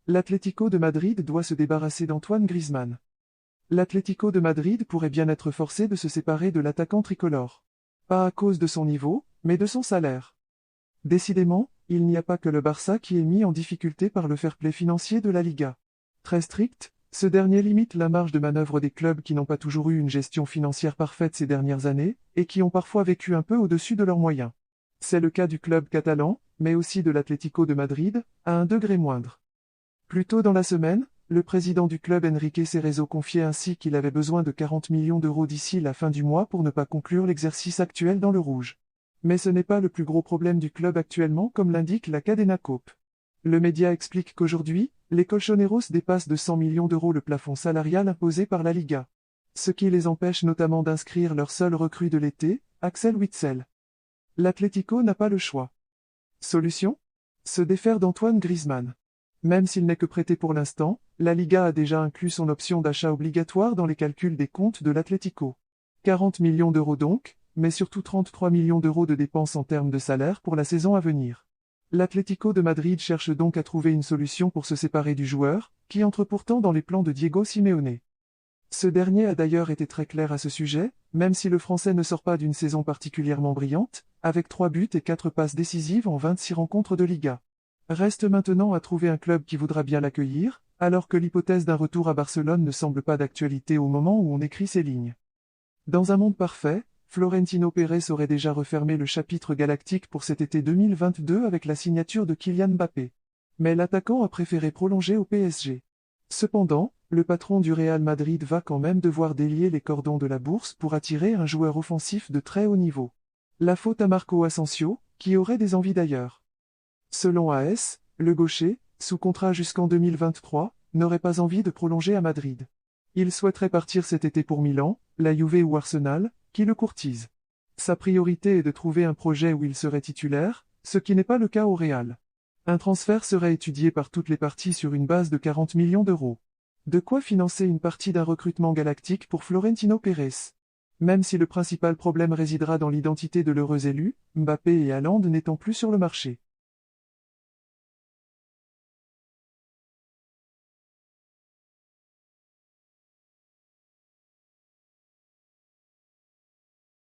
L'Atlético de Madrid doit se débarrasser d'Antoine Griezmann. L'Atlético de Madrid pourrait bien être forcé de se séparer de l'attaquant tricolore. Pas à cause de son niveau, mais de son salaire. Décidément, il n'y a pas que le Barça qui est mis en difficulté par le fair-play financier de la Liga. Très strict, ce dernier limite la marge de manœuvre des clubs qui n'ont pas toujours eu une gestion financière parfaite ces dernières années, et qui ont parfois vécu un peu au-dessus de leurs moyens. C'est le cas du club catalan, mais aussi de l'Atlético de Madrid, à un degré moindre. Plus tôt dans la semaine, le président du club Enrique Cerezo confiait ainsi qu'il avait besoin de 40 millions d'euros d'ici la fin du mois pour ne pas conclure l'exercice actuel dans le rouge. Mais ce n'est pas le plus gros problème du club actuellement comme l'indique la Cadena COPE. Le média explique qu'aujourd'hui, les Colchoneros dépassent de 100 millions d'euros le plafond salarial imposé par la Liga. Ce qui les empêche notamment d'inscrire leur seule recrue de l'été, Axel Witsel. L'Atlético n'a pas le choix. Solution ? Se défaire d'Antoine Griezmann. Même s'il n'est que prêté pour l'instant, la Liga a déjà inclus son option d'achat obligatoire dans les calculs des comptes de l'Atlético. 40 millions d'euros donc, mais surtout 33 millions d'euros de dépenses en termes de salaire pour la saison à venir. L'Atlético de Madrid cherche donc à trouver une solution pour se séparer du joueur, qui entre pourtant dans les plans de Diego Simeone. Ce dernier a d'ailleurs été très clair à ce sujet, même si le Français ne sort pas d'une saison particulièrement brillante, avec 3 buts et 4 passes décisives en 26 rencontres de Liga. Reste maintenant à trouver un club qui voudra bien l'accueillir, alors que l'hypothèse d'un retour à Barcelone ne semble pas d'actualité au moment où on écrit ces lignes. Dans un monde parfait, Florentino Pérez aurait déjà refermé le chapitre galactique pour cet été 2022 avec la signature de Kylian Mbappé. Mais l'attaquant a préféré prolonger au PSG. Cependant, le patron du Real Madrid va quand même devoir délier les cordons de la bourse pour attirer un joueur offensif de très haut niveau. La faute à Marco Asensio, qui aurait des envies d'ailleurs. Selon AS, le gaucher, sous contrat jusqu'en 2023, n'aurait pas envie de prolonger à Madrid. Il souhaiterait partir cet été pour Milan, la Juve ou Arsenal, qui le courtisent. Sa priorité est de trouver un projet où il serait titulaire, ce qui n'est pas le cas au Real. Un transfert serait étudié par toutes les parties sur une base de 40 millions d'euros. De quoi financer une partie d'un recrutement galactique pour Florentino Pérez. Même si le principal problème résidera dans l'identité de l'heureux élu, Mbappé et Haaland n'étant plus sur le marché.